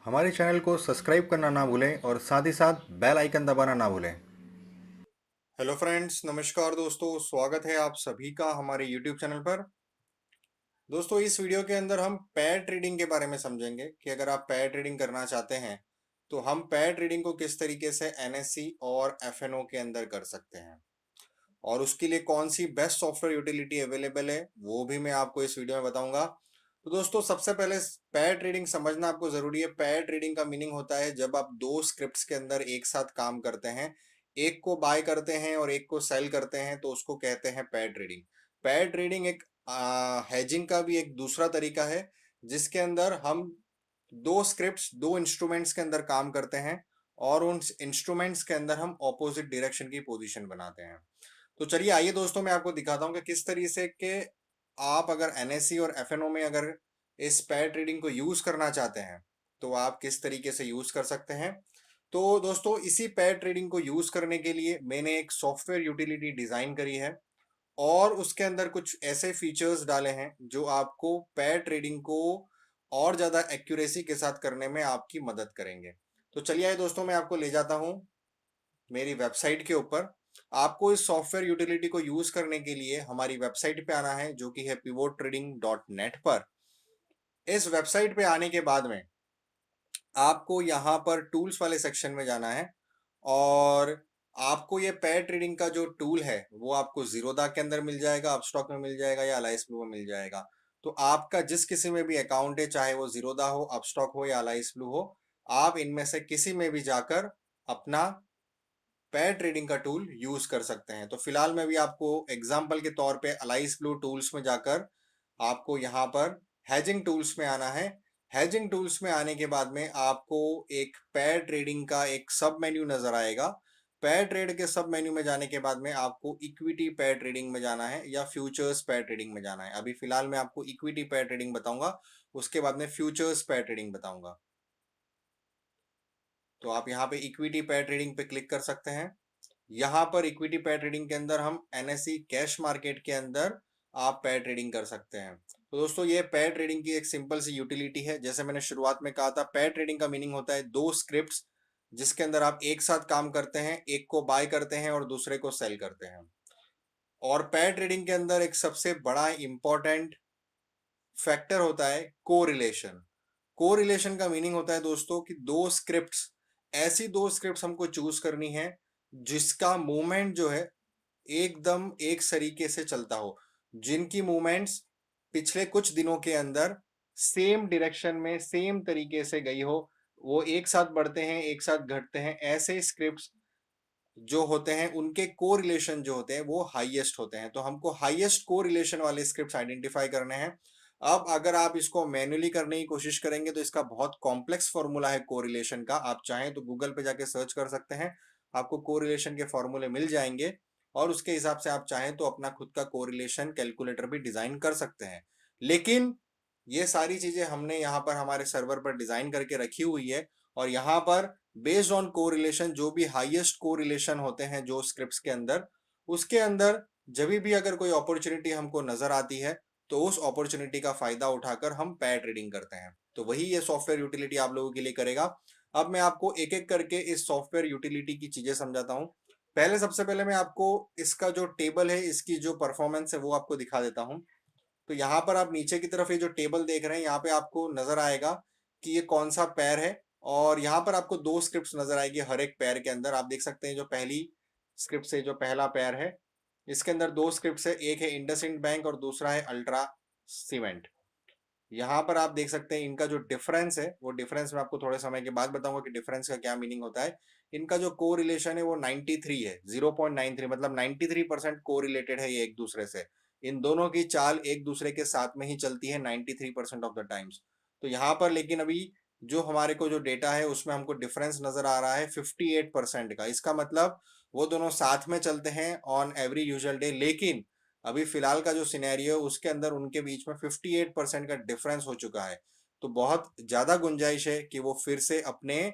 हमारे चैनल को सब्सक्राइब करना ना भूलें और साथ ही साथ बेल आइकन दबाना ना भूलें। हेलो फ्रेंड्स, नमस्कार दोस्तों। स्वागत है आप सभी का हमारे यूट्यूब चैनल पर। दोस्तों, इस वीडियो के अंदर हम पेयर ट्रेडिंग के बारे में समझेंगे कि अगर आप पेयर ट्रेडिंग करना चाहते हैं तो हम पेयर ट्रेडिंग को किस तरीके से एनएससी और एफएनओ के अंदर कर सकते हैं और उसके लिए कौन सी बेस्ट सॉफ्टवेयर यूटिलिटी अवेलेबल है वो भी मैं आपको इस वीडियो में बताऊंगा। तो दोस्तों, सबसे पहले पेयर ट्रेडिंग समझना आपको जरूरी है। पेयर ट्रेडिंग का मीनिंग होता है जब आप दो स्क्रिप्ट्स के अंदर एक साथ काम करते हैं, एक को बाय करते हैं और एक को सेल करते हैं, तो उसको कहते हैं पेयर ट्रेडिंग। पेयर ट्रेडिंग एक हेजिंग का भी एक दूसरा तरीका है जिसके अंदर हम दो स्क्रिप्ट्स दो इंस्ट्रूमेंट्स के अंदर काम करते हैं और उन इंस्ट्रूमेंट्स के अंदर हम ऑपोजिट डायरेक्शन की पोजीशन बनाते हैं। तो चलिए आइए दोस्तों, मैं आपको दिखाता हूँ कि किस तरीके से के आप अगर एनएससी और एफएनओ में अगर इस पेयर ट्रेडिंग को यूज करना चाहते हैं तो आप किस तरीके से यूज कर सकते हैं। तो दोस्तों, इसी पेयर ट्रेडिंग को यूज करने के लिए मैंने एक सॉफ्टवेयर यूटिलिटी डिजाइन करी है और उसके अंदर कुछ ऐसे फीचर्स डाले हैं जो आपको पेयर ट्रेडिंग को और ज्यादा एक्यूरेसी के साथ करने में आपकी मदद करेंगे। तो चलिए आइए दोस्तों, मैं आपको ले जाता हूं मेरी वेबसाइट के ऊपर। आपको इस सॉफ्टवेयर यूटिलिटी को यूज करने के लिए हमारी वेबसाइट पे आना है जो कि है pivottrading.net पर। इस वेबसाइट पे आने के बाद में आपको यहाँ पर टूल्स वाले सेक्शन में जाना है और आपको ये पेयर ट्रेडिंग का जो टूल है वो आपको जीरोधा के अंदर मिल जाएगा, अपस्टॉक में मिल जाएगा या अलाइस ब्लू में मिल जाएगा। तो आपका जिस किसी में भी अकाउंट है, चाहे वो जीरोधा हो, अपस्टॉक हो या अलाइस ब्लू हो, आप इनमें से किसी में भी जाकर अपना पेयर ट्रेडिंग का टूल यूज कर सकते हैं। तो फिलहाल मैं भी आपको एग्जांपल के तौर पे अलाइस ब्लू टूल्स में जाकर आपको यहाँ पर हैजिंग टूल्स में आना है। हैजिंग टूल्स में आने के बाद में आपको एक पेयर ट्रेडिंग का एक सब मेन्यू नजर आएगा। पेयर ट्रेड के सब मेन्यू में जाने के बाद में आपको इक्विटी पेयर ट्रेडिंग में जाना है या फ्यूचर्स पेयर ट्रेडिंग में जाना है। अभी फिलहाल मैं आपको इक्विटी पेयर ट्रेडिंग बताऊंगा, उसके बाद में फ्यूचर्स पेयर ट्रेडिंग बताऊंगा। तो आप यहाँ पे इक्विटी पेयर ट्रेडिंग पे क्लिक कर सकते हैं। यहाँ पर इक्विटी पेयर ट्रेडिंग के अंदर हम एनएसई कैश मार्केट के अंदर आप पेयर ट्रेडिंग कर सकते हैं। तो दोस्तों, ये पेयर ट्रेडिंग की एक सिंपल सी यूटिलिटी है। जैसे मैंने शुरुआत में कहा था, पेयर ट्रेडिंग का मीनिंग होता है दो स्क्रिप्ट्स जिसके अंदर आप एक साथ काम करते हैं, एक को बाय करते हैं और दूसरे को सेल करते हैं। और पेयर ट्रेडिंग के अंदर एक सबसे बड़ा इंपॉर्टेंट फैक्टर होता है कोरिलेशन। कोरिलेशन का मीनिंग होता है दोस्तों कि दो स्क्रिप्ट्स, ऐसी दो स्क्रिप्ट्स हमको चूज करनी है जिसका मूवमेंट जो है एकदम एक तरीके से चलता हो, जिनकी मूवमेंट्स पिछले कुछ दिनों के अंदर सेम डायरेक्शन में सेम तरीके से गई हो। वो एक साथ बढ़ते हैं, एक साथ घटते हैं, ऐसे स्क्रिप्ट्स जो होते हैं उनके कोरिलेशन जो होते हैं वो हाईएस्ट होते हैं। तो हमको हाईएस्ट कोरिलेशन वाले स्क्रिप्ट्स आइडेंटिफाई करने हैं। अब अगर आप इसको मैन्युअली करने की कोशिश करेंगे तो इसका बहुत कॉम्प्लेक्स फॉर्मूला है कोरिलेशन का। आप चाहें तो गूगल पे जाके सर्च कर सकते हैं, आपको कोरिलेशन के फॉर्मूले मिल जाएंगे और उसके हिसाब से आप चाहें तो अपना खुद का कोरिलेशन कैलकुलेटर भी डिजाइन कर सकते हैं। लेकिन ये सारी चीजें हमने यहाँ पर हमारे सर्वर पर डिजाइन करके रखी हुई है और यहाँ पर बेस्ड ऑन कोरिलेशन जो भी हाईएस्ट कोरिलेशन होते हैं जो स्क्रिप्ट्स के अंदर, उसके अंदर जब भी अगर कोई अपॉर्चुनिटी हमको नजर आती है तो उस अपॉर्चुनिटी का फायदा उठाकर हम पेयर ट्रेडिंग करते हैं। तो वही ये सॉफ्टवेयर यूटिलिटी आप लोगों के लिए करेगा। अब मैं आपको एक एक करके इस सॉफ्टवेयर यूटिलिटी की चीजें समझाता हूँ। पहले सबसे पहले मैं आपको इसका जो टेबल है, इसकी जो परफॉर्मेंस है वो आपको दिखा देता हूँ। तो यहाँ पर आप नीचे की तरफ ये जो टेबल देख रहे हैं, यहाँ पे आपको नजर आएगा कि ये कौन सा पैर है और यहाँ पर आपको दो स्क्रिप्ट्स नजर आएगी हर एक पैर के अंदर। आप देख सकते हैं जो पहली स्क्रिप्ट से जो पहला पैर है, इसके अंदर दो स्क्रिप्ट्स है, एक है इंडसइंड बैंक और दूसरा है अल्ट्रा सीमेंट। यहाँ पर आप देख सकते हैं इनका जो डिफरेंस है, वो डिफरेंस मैं आपको थोड़े समय के बाद बताऊंगा कि डिफरेंस का क्या मीनिंग होता है। इनका जो को रिलेशन है वो 93 है, 0.93, मतलब 93% को रिलेटेड है ये एक दूसरे से। इन दोनों की चाल एक दूसरे के साथ में ही चलती है 93% ऑफ द टाइम्स। तो यहाँ पर लेकिन अभी जो हमारे को जो डेटा है उसमें हमको डिफरेंस नजर आ रहा है 58% का। इसका मतलब वो दोनों साथ में चलते हैं ऑन एवरी यूजुअल डे, लेकिन अभी फिलहाल का जो सिनेरियो है उसके अंदर उनके बीच में 58% का डिफरेंस हो चुका है। तो बहुत ज्यादा गुंजाइश है कि वो फिर से अपने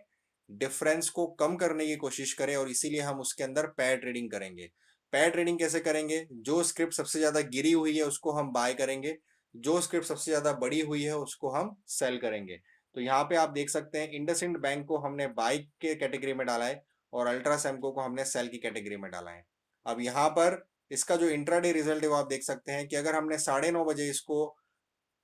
डिफरेंस को कम करने की कोशिश करें और इसीलिए हम उसके अंदर पेयर ट्रेडिंग करेंगे। पेयर ट्रेडिंग कैसे करेंगे? जो स्क्रिप्ट सबसे ज्यादा गिरी हुई है उसको हम बाय करेंगे, जो स्क्रिप्ट सबसे ज्यादा बड़ी हुई है उसको हम सेल करेंगे। तो यहाँ पे आप देख सकते हैं इंडसइंड बैंक को हमने बाई के कैटेगरी में डाला है और अल्ट्रा सैमको को हमने सेल की कैटेगरी में डाला है। अब यहाँ पर इसका जो इंट्राडे रिजल्ट है वो आप देख सकते हैं कि अगर हमने 9:30 बजे इसको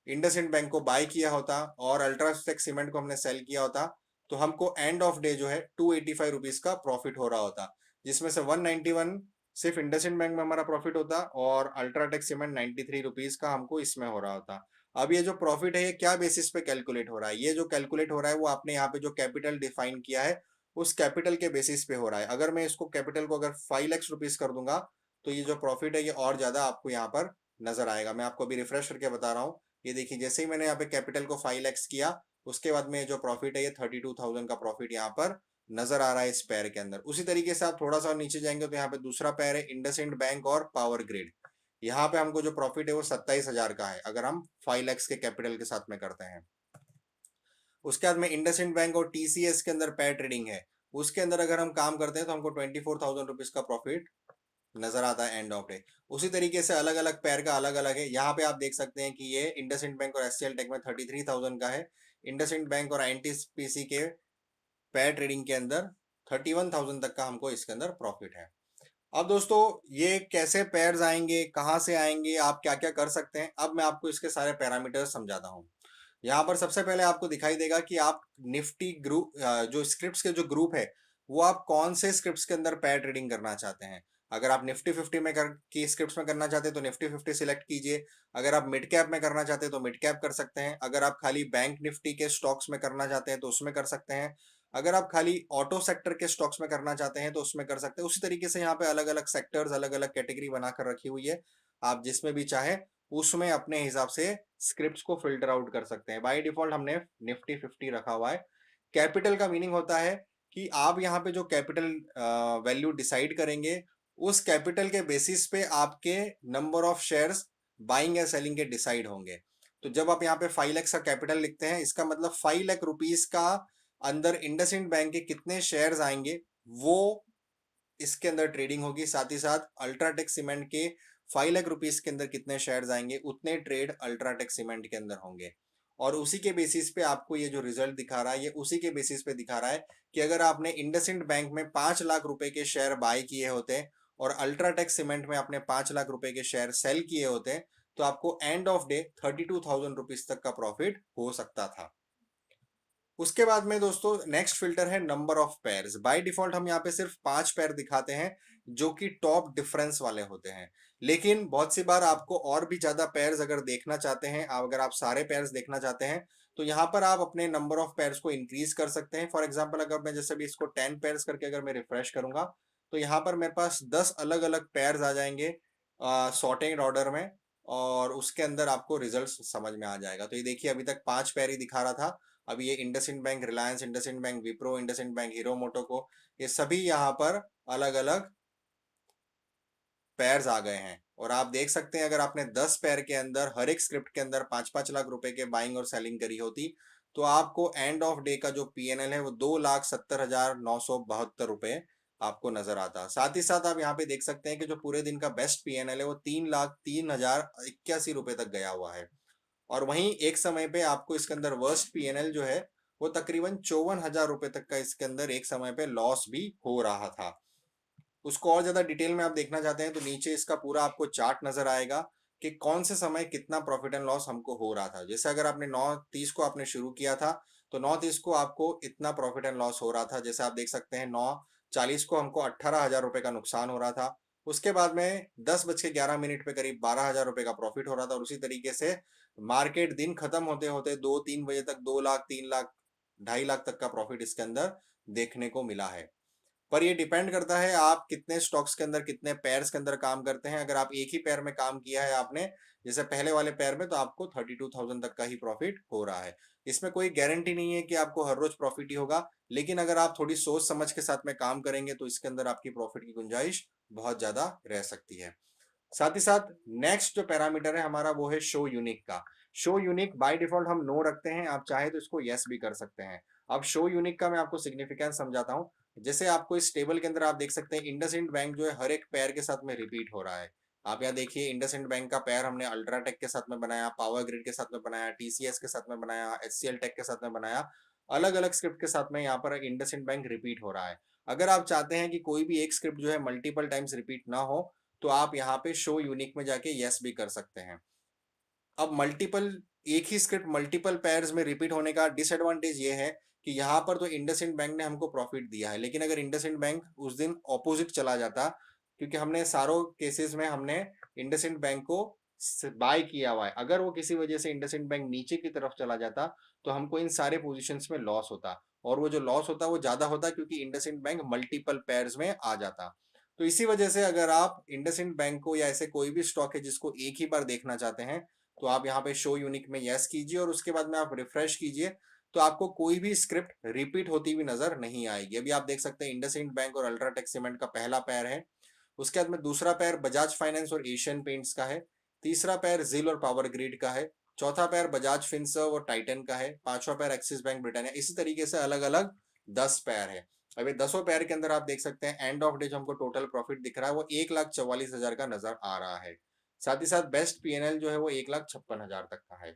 इंडसइंड बैंक को बाय किया होता और अल्ट्राटेक सीमेंट को हमने सेल किया होता, तो हमको एंड ऑफ डे जो है 285 रुपीज का प्रॉफिट हो रहा होता, जिसमें से 191 सिर्फ इंडसइंड बैंक में हमारा प्रॉफिट होता और अल्ट्राटेक सीमेंट 93 रुपीज का हमको इसमें हो रहा होता। अब ये जो प्रॉफिट है ये क्या बेसिस पे कैलकुलेट हो रहा है? ये जो कैलकुलेट हो रहा है वो आपने यहाँ पे जो कैपिटल डिफाइन किया है उस कैपिटल के बेसिस पे हो रहा है। अगर मैं इसको कैपिटल को अगर 5 लाख रुपीज कर दूंगा तो ये जो प्रॉफिट है ये और ज्यादा आपको यहाँ पर नजर आएगा। मैं आपको अभी रिफ्रेश करके बता रहा हूँ। ये देखिए जैसे ही मैंने यहाँ पे कैपिटल को 5 लाख किया उसके बाद में जो प्रॉफिट है ये 32,000 का प्रॉफिट यहाँ पर नजर आ रहा है इस पैर के अंदर। उसी तरीके से आप थोड़ा सा नीचे जाएंगे तो यहाँ पे दूसरा पैर है इंडसइंड बैंक और पावर ग्रिड। यहाँ पे हमको जो प्रॉफिट है वो 27,000 का है अगर हम 5 लाख के कैपिटल के साथ में करते हैं। उसके बाद में इंडसइंड बैंक और टीसीएस के अंदर पैर ट्रेडिंग है, उसके अंदर अगर हम काम करते हैं तो हमको 24,000 रुपीज का प्रॉफिट नजर आता है एंड ऑफ डे। उसी तरीके से अलग अलग पैर का अलग अलग है। यहाँ पे आप देख सकते हैं कि ये इंडसइंड बैंक और एचसीएल टेक में 33,000 का है। इंडसइंड बैंक और एनटीपीसी के पैर ट्रेडिंग के अंदर 31,000 तक का हमको इसके अंदर प्रॉफिट है। अब दोस्तों ये कैसे पेयर्स आएंगे, कहाँ से आएंगे, आप क्या क्या कर सकते हैं, अब मैं आपको इसके सारे पैरामीटर्स समझाता हूँ। यहाँ पर सबसे पहले आपको दिखाई देगा कि आप निफ्टी ग्रुप जो स्क्रिप्ट्स के जो ग्रुप है वो आप कौन से स्क्रिप्ट्स के अंदर पैर ट्रेडिंग करना चाहते हैं। अगर आप निफ्टी 50 में की स्क्रिप्ट्स में करना चाहते हैं तो निफ्टी 50 सिलेक्ट कीजिए। अगर आप मिड कैप में करना चाहते हैं तो मिड कैप कर सकते हैं। अगर आप खाली बैंक निफ्टी के स्टॉक्स में करना चाहते हैं तो उसमें कर सकते हैं। अगर आप खाली ऑटो सेक्टर के स्टॉक्स में करना चाहते हैं तो उसमें कर सकते हैं। उसी तरीके से यहाँ पे अलग अलग सेक्टर्स अलग अलग कैटेगरी बनाकर रखी हुई है, आप जिसमें भी चाहे उसमें अपने हिसाब से स्क्रिप्ट्स को फिल्टर आउट कर सकते हैं। बाय डिफॉल्ट हमने निफ्टी 50 रखा हुआ है। कैपिटल का मीनिंग होता है कि आप यहाँ पे जो कैपिटल वैल्यू डिसाइड करेंगे उस कैपिटल के बेसिस पे आपके नंबर ऑफ शेयर्स बाइंग या सेलिंग के डिसाइड होंगे। तो जब आप यहाँ पे 5 लाख का कैपिटल लिखते हैं इसका मतलब 5 लाख रुपीज का अंदर इंडसइंड बैंक के कितने शेयर्स आएंगे वो इसके अंदर ट्रेडिंग होगी। साथ ही साथ अल्ट्राटेक सीमेंट के 5 लाख रुपीस के अंदर कितने शेयर्स आएंगे उतने ट्रेड अल्ट्राटेक सीमेंट के अंदर होंगे। और उसी के बेसिस पे आपको ये जो रिजल्ट दिखा रहा है ये उसी के बेसिस पे दिखा रहा है कि अगर आपने इंडसइंड बैंक में 5 लाख रुपए के शेयर बाय किए होते और अल्ट्राटेक सीमेंट में आपने 5 लाख रुपए के शेयर सेल किए होते तो आपको एंड ऑफ डे 32,000 रुपीज तक का प्रॉफिट हो सकता था। उसके बाद में दोस्तों नेक्स्ट फिल्टर है number of pairs. By default हम यहाँ पे सिर्फ 5 पेयर दिखाते हैं जो कि टॉप डिफरेंस वाले होते हैं, लेकिन बहुत सी बार आपको और भी ज्यादा पेयर्स अगर देखना चाहते हैं, अगर आप सारे पेयर्स देखना चाहते हैं तो यहाँ पर आप अपने नंबर ऑफ पेयर्स को इंक्रीज कर सकते हैं। फॉर एग्जाम्पल अगर मैं जैसे भी इसको 10 पेयर्स करके अगर मैं रिफ्रेश करूंगा तो यहाँ पर मेरे पास 10 अलग अलग पेयर्स आ जाएंगे सॉर्टेड ऑर्डर में और उसके अंदर आपको रिजल्ट समझ में आ जाएगा। तो ये देखिए अभी तक 5 पेयर ही दिखा रहा था, अभी ये IndusInd bank, Reliance IndusInd bank, Wipro IndusInd bank, hero मोटोको, ये सभी यहाँ पर अलग अलग पेयर्स आ गए हैं। और आप देख सकते हैं अगर आपने 10 पेयर के अंदर हर एक स्क्रिप्ट के अंदर 5-5 लाख रुपए के बाइंग और सेलिंग करी होती तो आपको एंड ऑफ डे का जो पीएनएल है वो 2,70,972 रुपए आपको नजर आता। साथ ही साथ आप यहाँ पे देख सकते हैं कि जो पूरे दिन का बेस्ट पीएनएल है वो 3,03,081 रुपए तक गया हुआ है। और वहीं एक समय पे आपको इसके अंदर वर्स्ट पीएनएल जो है वो तकरीबन 54,000 रुपए तक का इसके अंदर एक समय पे लॉस भी हो रहा था। उसको और ज्यादा डिटेल में आप देखना चाहते हैं तो नीचे इसका पूरा आपको चार्ट नजर आएगा कि कौन से समय कितना प्रॉफिट एंड लॉस हमको हो रहा था। जैसे अगर आपने 9:30 को आपने शुरू किया था तो 9:30 को आपको इतना प्रॉफिट एंड लॉस हो रहा था। जैसे आप देख सकते हैं 9:40 को हमको 18,000 रुपए का नुकसान हो रहा था। उसके बाद में 10:11 पे करीब 12,000 रुपए का प्रॉफिट हो रहा था। और उसी तरीके से मार्केट दिन खत्म होते होते 2-3 बजे तक 2 लाख, 3 लाख, 2.5 लाख तक का प्रॉफिट इसके अंदर देखने को मिला है। पर ये डिपेंड करता है आप कितने स्टॉक्स के अंदर कितने पेयर्स के अंदर काम करते हैं। अगर आप एक ही पेयर में काम किया है आपने जैसे पहले वाले पेयर में तो आपको 32,000 तक का ही प्रॉफिट हो रहा है। इसमें कोई गारंटी नहीं है कि आपको हर रोज प्रॉफिट ही होगा, लेकिन अगर आप थोड़ी सोच समझ के साथ में काम करेंगे तो इसके अंदर आपकी प्रॉफिट की गुंजाइश बहुत ज्यादा रह सकती है। साथ ही साथ नेक्स्ट जो पैरामीटर है हमारा वो है शो यूनिक का। शो यूनिक बाय डिफॉल्ट हम नो रखते हैं, आप चाहे तो इसको यस भी कर सकते हैं। अब शो यूनिक का मैं आपको सिग्निफिकेंस समझाता हूँ। जैसे आपको इस टेबल के अंदर आप देख सकते हैं इंडसइंड बैंक जो है हर एक पेयर के साथ में रिपीट हो रहा है। आप यहाँ देखिए इंडसइंड बैंक का पेयर हमने अल्ट्राटेक के साथ में बनाया, पावर ग्रिड के साथ में बनाया, टीसीएस के साथ में बनाया, एचसीएल टेक के साथ में बनाया। अलग अलग स्क्रिप्ट के साथ में यहाँ पर इंडसइंड बैंक रिपीट हो रहा है। अगर आप चाहते हैं कि कोई भी एक स्क्रिप्ट जो है मल्टीपल टाइम्स रिपीट ना हो, तो आप यहाँ पे शो यूनिक में जाके यस भी कर सकते हैं। अब मल्टीपल एक ही स्क्रिप्ट मल्टीपल पेयर्स में रिपीट होने का डिसएडवांटेज ये है कि यहाँ पर तो इंडसइंड बैंक ने हमको प्रॉफिट दिया है, लेकिन अगर इंडसइंड बैंक उस दिन ऑपोजिट चला जाता, क्योंकि हमने सारों केसेस में हमने इंडसइंड बैंक को बाय किया हुआ है, अगर वो किसी वजह से इंडसइंड बैंक नीचे की तरफ चला जाता तो हमको इन सारे पोजीशंस में लॉस होता, और वो जो लॉस होता वो ज्यादा होता क्योंकि इंडसइंड बैंक मल्टीपल पेयर्स में आ जाता। तो इसी वजह से अगर आप इंडसइंड बैंक को या ऐसे कोई भी स्टॉक है जिसको एक ही बार देखना चाहते हैं, तो आप यहाँ पे शो यूनिक में यस कीजिए और उसके बाद में आप रिफ्रेश कीजिए, तो आपको कोई भी स्क्रिप्ट रिपीट होती हुई नजर नहीं आएगी। अभी आप देख सकते हैं इंडसइंड बैंक और अल्ट्राटेक सीमेंट का पहला पैर है, उसके बाद में दूसरा पैर बजाज फाइनेंस और एशियन पेंट्स का है, तीसरा पैर जिल और पावर ग्रिड का है, चौथा पैर बजाज फिनसर्व और टाइटन का है, पांचवा पैर एक्सिस बैंक ब्रिटानिया। इसी तरीके से अलग अलग 10 पैर है। अब ये 10 पैर के अंदर आप देख सकते हैं एंड ऑफ डे जो हमको टोटल प्रॉफिट दिख रहा है वो 1,44,000 का नजर आ रहा है। साथ ही साथ बेस्ट पीएनएल जो है वो 1,56,000 तक का है।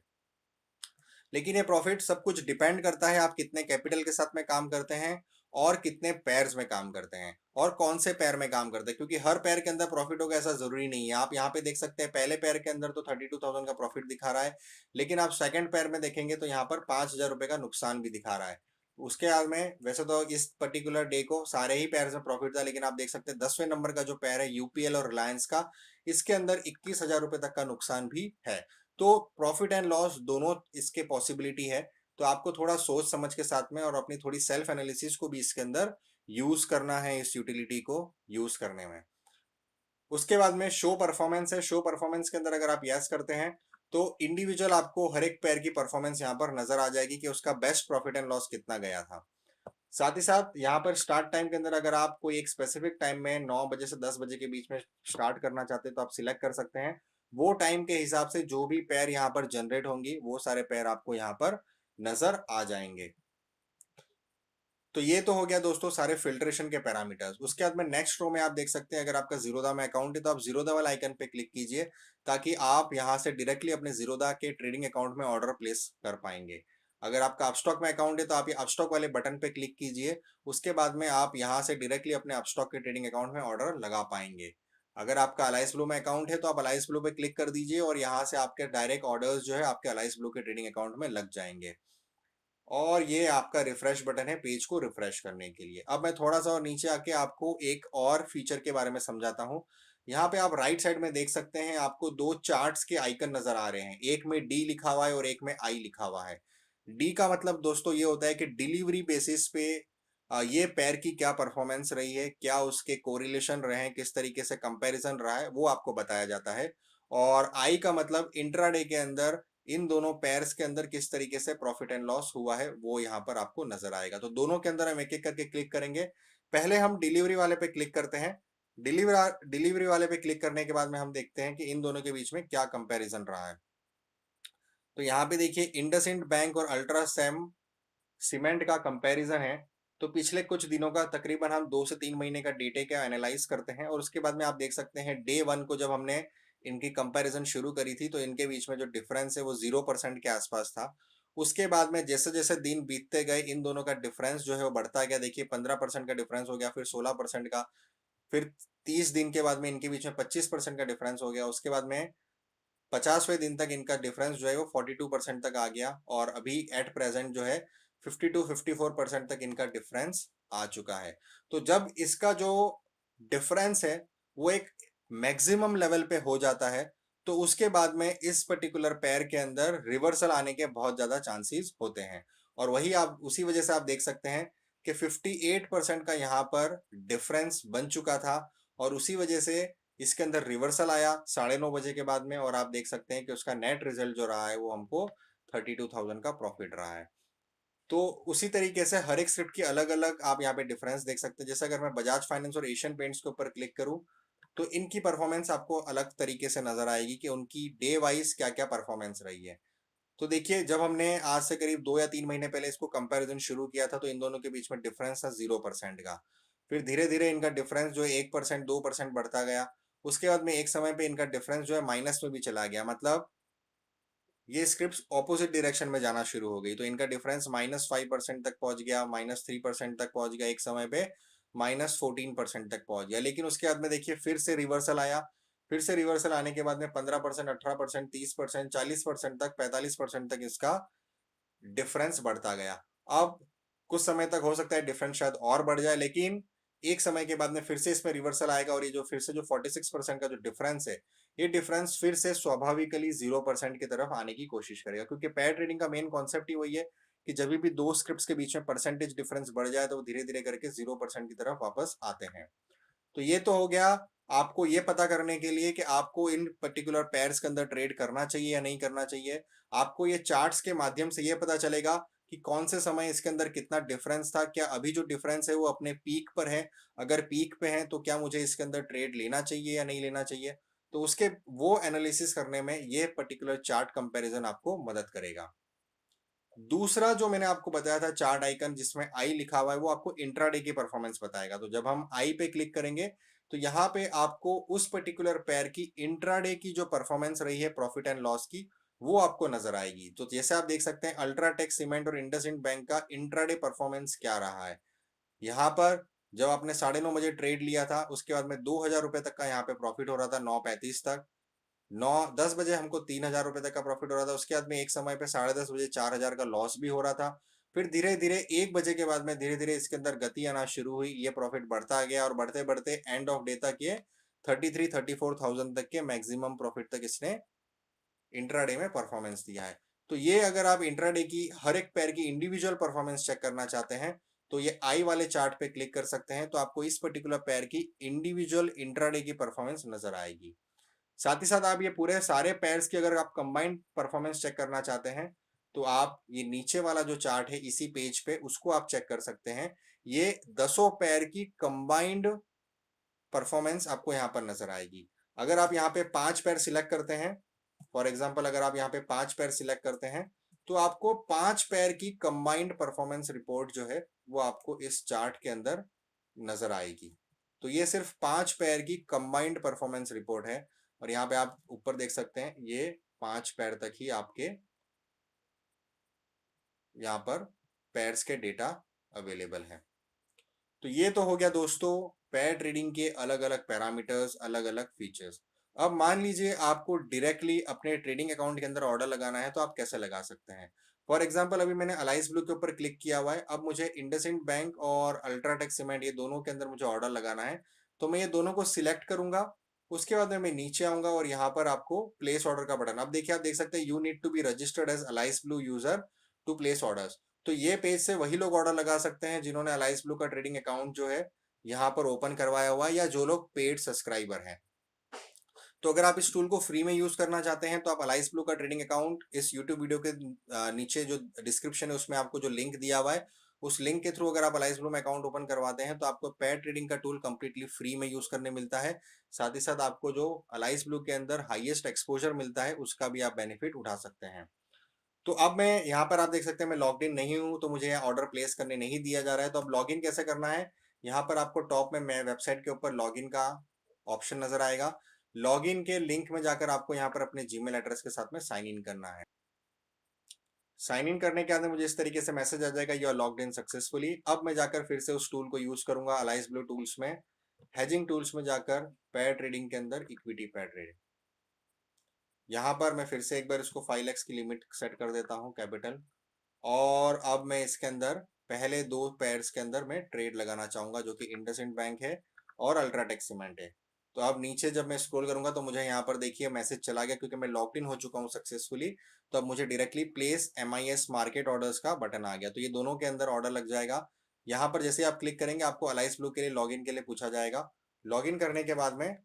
लेकिन ये प्रॉफिट सब कुछ डिपेंड करता है आप कितने कैपिटल के साथ में काम करते हैं और कितने पैर्स में काम करते हैं और कौन से पैर में काम करते हैं, क्योंकि हर पैर के अंदर प्रॉफिट होगा ऐसा जरूरी नहीं है। आप यहाँ पे देख सकते हैं पहले पैर के अंदर तो 32,000 का प्रॉफिट दिखा रहा है, लेकिन आप सेकंड पैर में देखेंगे तो यहाँ पर 5,000 रुपए का नुकसान भी दिखा रहा है। उसके बाद में वैसे तो इस पर्टिकुलर डे को सारे ही पैर में प्रॉफिट था, लेकिन आप देख सकते हैं 10वें नंबर का जो पैर है यूपीएल और रिलायंस का, इसके अंदर 21,000 रुपए तक का नुकसान भी है। तो प्रॉफिट एंड लॉस दोनों इसके पॉसिबिलिटी है, तो आपको थोड़ा सोच समझ के साथ में और अपनी थोड़ी सेल्फ एनालिसिस को भी इसके अंदर यूज करना है, इस यूटिलिटी को यूज करने में। उसके बाद में शो परफॉर्मेंस है। शो परफॉर्मेंस के अंदर अगर आप यस करते हैं तो इंडिविजुअल आपको हर एक पैर की परफॉर्मेंस यहाँ पर नजर आ जाएगी कि उसका बेस्ट प्रॉफिट एंड लॉस कितना गया था। साथ ही साथ यहाँ पर स्टार्ट टाइम के अंदर अगर आप कोई एक स्पेसिफिक टाइम में 9 बजे से 10 बजे के बीच में स्टार्ट करना चाहते हैं तो आप सिलेक्ट कर सकते हैं। वो टाइम के हिसाब से जो भी पैर यहाँ पर जनरेट होंगी वो सारे पैर आपको यहाँ पर नजर आ जाएंगे। तो ये तो हो गया दोस्तों सारे फिल्ट्रेशन के पैरामीटर्स। उसके बाद में नेक्स्ट रो में आप देख सकते हैं अगर आपका जीरोधा में अकाउंट है तो आप जीरोधा वाला आइकन पे क्लिक कीजिए, ताकि आप यहां से डायरेक्टली अपने जीरोधा के ट्रेडिंग अकाउंट में ऑर्डर प्लेस कर पाएंगे। अगर आपका अपस्टॉक में अकाउंट है तो आप ये अपस्टॉक वाले बटन पे क्लिक कीजिए, उसके बाद में आप यहाँ से डायरेक्टली अपने अपस्टॉक के ट्रेडिंग अकाउंट में ऑर्डर लगा पाएंगे। अगर आपका अलाइस ब्लू में अकाउंट है तो आप अलाइस ब्लू पे क्लिक कर दीजिए और यहाँ से आपके डायरेक्ट ऑर्डर्स जो है आपके अलाइस ब्लू के ट्रेडिंग अकाउंट में लग जाएंगे। और ये आपका रिफ्रेश बटन है पेज को रिफ्रेश करने के लिए। अब मैं थोड़ा सा और नीचे आके आपको एक और फीचर के बारे में समझाता हूँ। यहाँ पे आप राइट साइड में देख सकते हैं आपको दो चार्ट्स के आइकन नजर आ रहे हैं, एक में डी लिखा हुआ है और एक में आई लिखा हुआ है। डी का मतलब दोस्तों ये होता है कि डिलीवरी बेसिस पे ये पैर की क्या परफॉर्मेंस रही है, क्या उसके कोरिलेशन रहे हैं, किस तरीके से कंपैरिजन रहा है, वो आपको बताया जाता है। और आई का मतलब इंट्राडे के अंदर इन दोनों पेयर्स के अंदर किस तरीके से प्रॉफिट एंड लॉस हुआ है वो यहाँ पर आपको नजर आएगा। तो दोनों के अंदर हम एक एक करके क्लिक करेंगे। पहले हम डिलीवरी वाले पे क्लिक करते हैं। डिलीवरी वाले पे क्लिक करने के बाद में हम देखते हैं कि इन दोनों के बीच में क्या कंपैरिजन रहा है। तो यहाँ पे देखिए इंडसइंड बैंक और अल्ट्रासैम सीमेंट का कंपैरिजन है। तो पिछले कुछ दिनों का तकरीबन हम 2 से 3 महीने का डेटा का एनालाइज करते हैं और उसके बाद में आप देख सकते हैं डे 1 को जब हमने इनकी कंपैरिजन शुरू करी थी तो इनके बीच में जो डिफरेंस है वो 0% के आसपास था। उसके बाद में जैसे जैसे दिन बीतते गए इन दोनों का डिफरेंस जो है वो बढ़ता गया। देखिए 15% का डिफरेंस हो गया, फिर 16% का, फिर 30 दिन के बाद में इनके बीच में 25% का डिफरेंस हो गया। उसके बाद में 50वें दिन तक इनका डिफरेंस जो है वो 42% तक आ गया और अभी एट प्रेजेंट जो है 52-54% तक इनका डिफरेंस आ चुका है। तो जब इसका जो डिफरेंस है वो एक मैक्सिमम लेवल पे हो जाता है तो उसके बाद में इस पर्टिकुलर पेयर के अंदर रिवर्सल आने के बहुत ज्यादा चांसेस होते हैं। और वही आप उसी वजह से आप देख सकते हैं कि 58% का यहाँ पर डिफरेंस बन चुका था और उसी वजह से इसके अंदर रिवर्सल आया 9:30 बजे के बाद में और आप देख सकते हैं कि उसका नेट रिजल्ट जो रहा है वो हमको 32,000 का प्रॉफिट रहा है। तो उसी तरीके से हर एक स्क्रिप्ट की अलग अलग आप यहाँ पे डिफरेंस देख सकते हैं। जैसे अगर मैं बजाज फाइनेंस और एशियन पेंट्स के ऊपर क्लिक करूं तो इनकी परफॉर्मेंस आपको अलग तरीके से नजर आएगी कि उनकी डे वाइज क्या क्या परफॉर्मेंस रही है। तो देखिए जब हमने आज से करीब 2 या 3 महीने पहले इसको कंपैरिजन शुरू किया था तो इन दोनों के बीच में डिफरेंस था 0% का। फिर धीरे धीरे इनका डिफरेंस जो है 1% 2% बढ़ता गया उसके बाद में एक समय पे इनका डिफरेंस जो है माइनस में भी चला गया, मतलब ये स्क्रिप्ट ऑपोजिट डायरेक्शन में जाना शुरू हो गई। तो इनका डिफरेंस -5% तक पहुंच गया, -3% तक पहुंच गया, एक समय पे -14% तक पहुंच गया। लेकिन उसके बाद में देखिए फिर से रिवर्सल आया, फिर से रिवर्सल आने के बाद में 15%, 18%, 30%, 40% तक, 45% तक इसका डिफरेंस बढ़ता गया। अब कुछ समय तक हो सकता है डिफरेंस शायद और बढ़ जाए, लेकिन एक समय के बाद में फिर से इसमें रिवर्सल आएगा और ये जो फिर से जो 46% का जो डिफरेंस है, ये डिफरेंस फिर से स्वाभाविकली 0% की तरफ आने की कोशिश करेगा, क्योंकि पेयर ट्रेडिंग का मेन कॉन्सेप्ट ही वही है कि जब भी दो स्क्रिप्ट्स के बीच में परसेंटेज डिफरेंस बढ़ जाए तो वो धीरे धीरे करके 0% की तरफ वापस आते हैं। तो ये तो हो गया आपको ये पता करने के लिए कि आपको इन पर्टिकुलर पेयर्स के अंदर ट्रेड करना चाहिए या नहीं करना चाहिए। आपको ये चार्ट्स के माध्यम से ये पता चलेगा कि कौन से समय इसके अंदर कितना डिफरेंस था, क्या अभी जो डिफरेंस है वो अपने पीक पर है, अगर पीक पे है तो क्या मुझे इसके अंदर ट्रेड लेना चाहिए या नहीं लेना चाहिए। तो उसके वो एनालिसिस करने में ये पर्टिकुलर चार्ट कंपैरिजन आपको मदद करेगा। दूसरा जो मैंने आपको बताया था चार्ट आइकन जिसमें आई लिखा हुआ है, वो आपको इंट्राडे की परफॉर्मेंस बताएगा। तो जब हम आई पे क्लिक करेंगे तो यहाँ पे आपको उस पर्टिकुलर पेयर की इंट्राडे की जो परफॉर्मेंस रही है प्रॉफिट एंड लॉस की, वो आपको नजर आएगी। तो जैसे आप देख सकते हैं अल्ट्राटेक सीमेंट और इंडसइंड बैंक का इंट्राडे परफॉर्मेंस क्या रहा है। यहाँ पर जब आपने 9:30 बजे ट्रेड लिया था, उसके बाद में 2,000 रुपए तक का यहाँ पे प्रॉफिट हो रहा था 9:35 तक। 9-10 बजे हमको 3,000 रुपए तक का प्रॉफिट हो रहा था। उसके बाद में एक समय पे 10:30 बजे 4,000 का लॉस भी हो रहा था। फिर धीरे धीरे 1 बजे के बाद में धीरे धीरे इसके अंदर गति आना शुरू हुई, ये प्रॉफिट बढ़ता गया और बढ़ते बढ़ते एंड ऑफ डे तक ये 33-34,000 तक के मैक्सिमम प्रॉफिट तक इसने इंट्राडे में परफॉर्मेंस दिया है। तो ये अगर आप इंट्राडे की हर एक पेयर की इंडिविजुअल परफॉर्मेंस चेक करना चाहते हैं तो ये आई वाले चार्ट पे क्लिक कर सकते हैं, तो आपको इस पर्टिकुलर पेयर की इंडिविजुअल इंट्राडे की परफॉर्मेंस नजर आएगी। साथ ही साथ आप ये पूरे सारे पेयर्स की अगर आप कंबाइंड परफॉर्मेंस चेक करना चाहते हैं तो आप ये नीचे वाला जो चार्ट है इसी पेज पे उसको आप चेक कर सकते हैं। ये 10 पेयर की कंबाइंड परफॉर्मेंस आपको यहाँ पर नजर आएगी। अगर आप यहाँ पे 5 पेयर सिलेक्ट करते हैं, फॉर एग्जाम्पल अगर आप यहाँ पे 5 पेयर सिलेक्ट करते हैं तो आपको 5 पेयर की कंबाइंड परफॉर्मेंस रिपोर्ट जो है वो आपको इस चार्ट के अंदर नजर आएगी। तो ये सिर्फ 5 पेयर की कंबाइंड परफॉर्मेंस रिपोर्ट है और यहाँ पे आप ऊपर देख सकते हैं ये 5 पेयर तक ही आपके यहाँ पर पेयर्स के डेटा अवेलेबल है। तो ये तो हो गया दोस्तों पेयर ट्रेडिंग के अलग अलग पैरामीटर्स, अलग अलग फीचर्स। अब मान लीजिए आपको डायरेक्टली अपने ट्रेडिंग अकाउंट के अंदर ऑर्डर लगाना है तो आप कैसे लगा सकते हैं। फॉर एग्जांपल अभी मैंने अलाइस ब्लू के ऊपर क्लिक किया हुआ है, अब मुझे इंडसइंड बैंक और अल्ट्राटेक सीमेंट ये दोनों के अंदर मुझे ऑर्डर लगाना है। तो मैं ये दोनों को सिलेक्ट करूंगा, उसके बाद में मैं नीचे आऊंगा और यहाँ पर आपको प्लेस ऑर्डर का बटन, अब देखिए आप देख सकते हैं you need to be registered as Alice blue user to place orders. तो ये पेज से वही लोग ऑर्डर लगा सकते हैं जिन्होंने अलाइस ब्लू का ट्रेडिंग अकाउंट जो है यहाँ पर ओपन करवाया हुआ है या जो लोग पेड सब्सक्राइबर हैं। तो अगर आप इस टूल को फ्री में यूज करना चाहते हैं तो आप अलाइस ब्लू का ट्रेडिंग अकाउंट इस यूट्यूब वीडियो के नीचे जो डिस्क्रिप्शन है उसमें आपको जो लिंक दिया हुआ है, उस लिंक के थ्रू अगर आप अलाइस ब्लू में अकाउंट ओपन करवाते हैं तो आपको पेयर ट्रेडिंग का टूल कंप्लीटली फ्री में यूज करने मिलता है। साथ ही साथ आपको जो अलाइस ब्लू के अंदर हाईएस्ट एक्सपोजर मिलता है उसका भी आप बेनिफिट उठा सकते हैं। तो अब मैं यहाँ पर आप देख सकते हैं मैं लॉग्ड इन नहीं हूँ तो मुझे यहाँ ऑर्डर प्लेस करने नहीं दिया जा रहा है। तो अब लॉगिन कैसे करना है, यहाँ पर आपको टॉप में मैं वेबसाइट के ऊपर लॉगिन का ऑप्शन नजर आएगा। लॉगिन के लिंक में जाकर आपको यहाँ पर अपने जीमेल एड्रेस के साथ में साइन इन करना है। साइन इन करने के बाद मुझे इस तरीके से मैसेज आ जाएगा you are logged in successfully. अब मैं जाकर फिर से उस टूल को यूज करूंगा अलाइस ब्लू टूल्स में, हेजिंग टूल्स में जाकर पेयर ट्रेडिंग के अंदर इक्विटी पेयर ट्रेडिंग, यहाँ पर मैं फिर से एक बार इसको 5 लाख की लिमिट सेट कर देता हूँ कैपिटल। और अब मैं इसके अंदर पहले 2 पेयर्स के अंदर मैं ट्रेड लगाना चाहूंगा जो कि इंडसइंड बैंक है और अल्ट्राटेक सीमेंट है। तो अब नीचे जब मैं स्क्रॉल करूंगा तो मुझे यहाँ पर देखिए मैसेज चला गया क्योंकि मैं लॉग्ड इन हो चुका हूँ सक्सेसफुली। तो अब मुझे directly place MIS market orders का बटन आ गया, तो ये दोनों के अंदर ऑर्डर लग जाएगा। यहाँ पर जैसे आप क्लिक करेंगे आपको अलाइस ब्लू के लिए लॉगिन के लिए पूछा जाएगा। लॉगिन करने के बाद में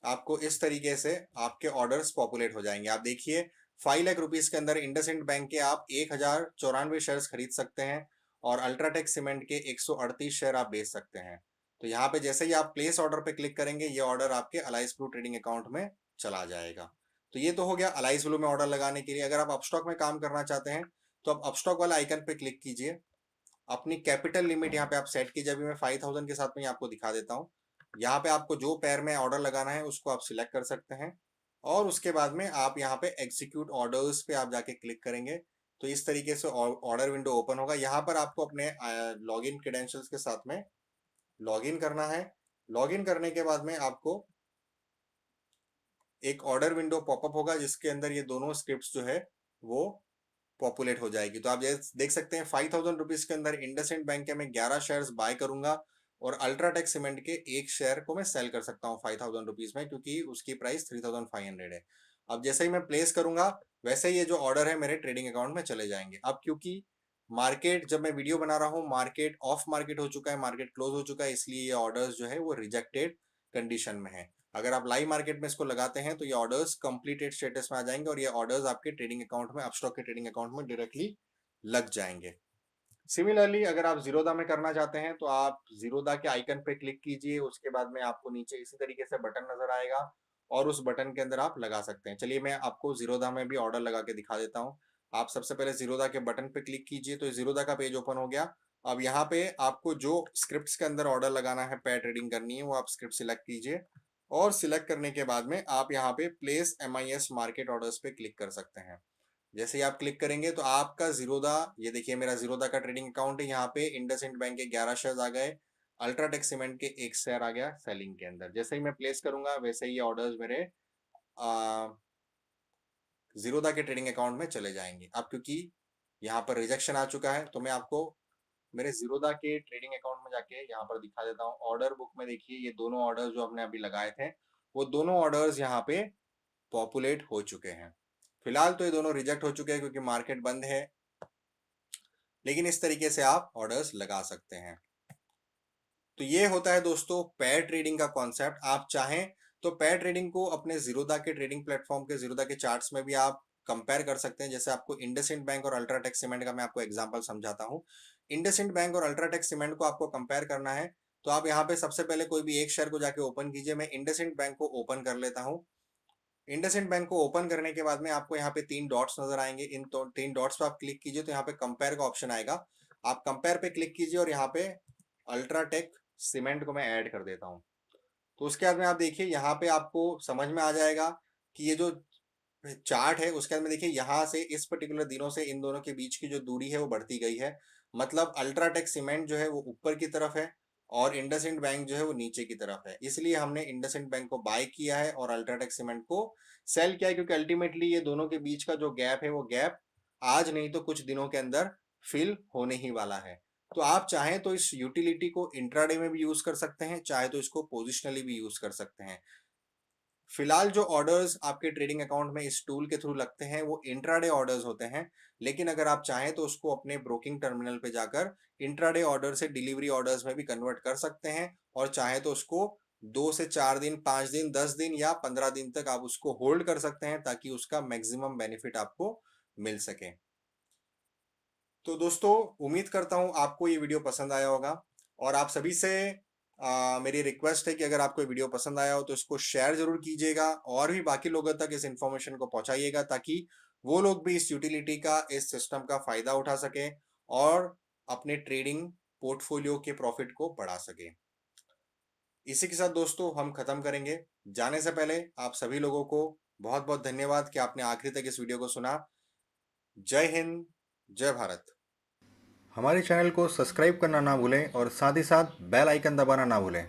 आपको इस तरीके से आपके ऑर्डर्स पॉपुलेट हो जाएंगे। आप देखिए 5 लाख रुपीज के अंदर इंडसइंड बैंक के आप 1,094 शेयर्स खरीद सकते हैं और अल्ट्राटेक सीमेंट के 138 शेयर आप बेच सकते हैं। तो यहाँ पे जैसे ही आप प्लेस ऑर्डर पे क्लिक करेंगे ये ऑर्डर आपके अलाइस ब्लू ट्रेडिंग अकाउंट में चला जाएगा। तो ये तो हो गया अलाइस ब्लू में ऑर्डर लगाने के लिए। अगर आप अपस्टॉक में काम करना चाहते हैं तो आप अपस्टॉक वाला आइकन पे क्लिक कीजिए, अपनी कैपिटल लिमिट यहाँ पे आप सेट कीजिए। अभी मैं 5,000 के साथ में आपको दिखा देता हूँ। यहाँ पे आपको जो पेयर में ऑर्डर लगाना है उसको आप सिलेक्ट कर सकते हैं और उसके बाद में आप यहाँ पे एग्जीक्यूट ऑर्डर्स पे आप जाके क्लिक करेंगे तो इस तरीके से ऑर्डर विंडो ओपन होगा। यहाँ पर आपको अपने लॉगिन क्रेडेंशियल्स के साथ में लॉगिन करना है। लॉगिन करने के बाद में आपको एक ऑर्डर विंडो पॉपअप होगा जिसके अंदर ये दोनों स्क्रिप्ट्स जो है वो पॉपुलेट हो जाएगी। तो आप देख सकते हैं 5,000 रुपीज के अंदर इंडसइंड बैंक के मैं 11 शेयर्स बाय करूंगा और अल्ट्राटेक सीमेंट के एक शेयर को मैं सेल कर सकता हूँ 5,000 रुपीज में, क्योंकि उसकी प्राइस 3,500 है। अब जैसे ही मैं प्लेस करूंगा वैसे ही ये जो ऑर्डर है मेरे ट्रेडिंग अकाउंट में चले जाएंगे। अब क्योंकि मार्केट, जब मैं वीडियो बना रहा हूँ मार्केट ऑफ मार्केट हो चुका है, मार्केट क्लोज हो चुका है, इसलिए ये ऑर्डर्स जो है वो रिजेक्टेड कंडीशन में है। अगर आप लाइव मार्केट में इसको लगाते हैं तो ये ऑर्डर्स कंप्लीटेड स्टेटस में आ जाएंगे और ये ऑर्डर्स आपके ट्रेडिंग अकाउंट में, अपस्टॉक के ट्रेडिंग अकाउंट में डायरेक्टली लग जाएंगे। सिमिलरली अगर आप जीरोधा में करना चाहते हैं तो आप जीरोधा के आइकन पे क्लिक कीजिए, उसके बाद में आपको नीचे इसी तरीके से बटन नजर आएगा और उस बटन के अंदर आप लगा सकते हैं। चलिए मैं आपको जीरोधा में भी ऑर्डर लगा के दिखा देता हूँ। आप सबसे पहले जीरोधा के बटन पे क्लिक कीजिए तो जीरोधा का पेज ओपन हो गया। अब यहाँ पे आपको जो स्क्रिप्ट्स के अंदर ऑर्डर लगाना है, पेयर ट्रेडिंग करनी है, वो आप स्क्रिप्ट सिलेक्ट कीजिए और सिलेक्ट करने के बाद में आप यहाँ पे प्लेस MIS मार्केट ऑर्डर्स पे क्लिक कर सकते हैं। जैसे ही आप क्लिक करेंगे तो आपका जीरोधा, ये देखिए मेरा जीरोधा का ट्रेडिंग अकाउंट है, यहाँ पे इंडसइंड बैंक के 11 शेयर आ गए, अल्ट्राटेक सीमेंट के एक शेयर आ गया सेलिंग के अंदर। जैसे ही मैं प्लेस करूंगा वैसे ही ऑर्डर्स मेरे जीरोधा के ट्रेडिंग अकाउंट में चले जाएंगे। अब क्योंकि यहाँ पर रिजेक्शन आ चुका है तो मैं आपको मेरे जीरोधा के ट्रेडिंग अकाउंट में जाके यहाँ पर दिखा देता हूँ। ऑर्डर बुक में देखिए ये दोनों ऑर्डर्स जो हमने अभी लगाए थे वो दोनों ऑर्डर्स यहाँ पे पॉपुलेट हो चुके हैं। फिलहाल तो ये दोनों रिजेक्ट हो चुके हैं क्योंकि मार्केट बंद है, लेकिन इस तरीके से आप ऑर्डर्स लगा सकते हैं। तो ये होता है दोस्तों पेयर ट्रेडिंग का कॉन्सेप्ट। आप चाहें तो पेयर ट्रेडिंग को अपने जीरोधा के ट्रेडिंग प्लेटफॉर्म के जीरोधा के चार्ट्स में भी आप कंपेयर कर सकते हैं। जैसे आपको इंडसइंड बैंक और अल्ट्राटेक सीमेंट का मैं आपको एग्जांपल समझाता हूँ। इंडसइंड बैंक और अल्ट्राटेक सीमेंट को आपको कंपेयर करना है तो आप यहाँ पे सबसे पहले कोई भी एक शेयर को जाके ओपन कीजिए। मैं इंडसइंड बैंक को ओपन कर लेता हूँ। इंडसइंड बैंक को ओपन करने के बाद में आपको यहाँ पे 3 डॉट्स नजर आएंगे। इन 3 डॉट्स पे आप क्लिक कीजिए तो यहाँ पे कंपेयर का ऑप्शन आएगा। आप कंपेयर पे क्लिक कीजिए और यहाँ पे अल्ट्राटेक सीमेंट को मैं ऐड कर देता हूँ। तो उसके बाद में आप देखिए यहाँ पे आपको समझ में आ जाएगा कि ये जो चार्ट है उसके बाद में देखिए यहाँ से इस पर्टिकुलर दिनों से इन दोनों के बीच की जो दूरी है वो बढ़ती गई है। मतलब अल्ट्राटेक सीमेंट जो है वो ऊपर की तरफ है और इंडसइंड बैंक जो है वो नीचे की तरफ है। इसलिए हमने इंडसइंड बैंक को बाय किया है और अल्ट्राटेक सीमेंट को सेल किया है, क्योंकि अल्टीमेटली ये दोनों के बीच का जो गैप है वो गैप आज नहीं तो कुछ दिनों के अंदर फिल होने ही वाला है। तो आप चाहें तो इस यूटिलिटी को इंट्राडे में भी यूज कर सकते हैं, चाहे तो इसको पोजिशनली भी यूज कर सकते हैं। फिलहाल जो ऑर्डर्स आपके ट्रेडिंग अकाउंट में इस टूल के थ्रू लगते हैं वो इंट्राडे ऑर्डर्स होते हैं, लेकिन अगर आप चाहें तो उसको अपने ब्रोकिंग टर्मिनल पे जाकर इंट्राडे ऑर्डर से डिलीवरी ऑर्डर्स में भी कन्वर्ट कर सकते हैं और चाहे तो उसको 2 से 4 दिन, 5 दिन, 10 दिन या 15 दिन तक आप उसको होल्ड कर सकते हैं ताकि उसका मैक्सिमम बेनिफिट आपको मिल सके। तो दोस्तों उम्मीद करता हूँ आपको ये वीडियो पसंद आया होगा और आप सभी से मेरी रिक्वेस्ट है कि अगर आपको ये वीडियो पसंद आया हो तो इसको शेयर जरूर कीजिएगा और भी बाकी लोगों तक इस इंफॉर्मेशन को पहुंचाइएगा ताकि वो लोग भी इस यूटिलिटी का, इस सिस्टम का फायदा उठा सके और अपने ट्रेडिंग पोर्टफोलियो के प्रॉफिट को बढ़ा सके। इसी के साथ दोस्तों हम खत्म करेंगे। जाने से पहले आप सभी लोगों को बहुत बहुत धन्यवाद कि आपने आखिरी तक इस वीडियो को सुना। जय हिंद, जय भारत। हमारे चैनल को सब्सक्राइब करना ना भूलें और साथ ही साथ बेल आइकन दबाना ना भूलें।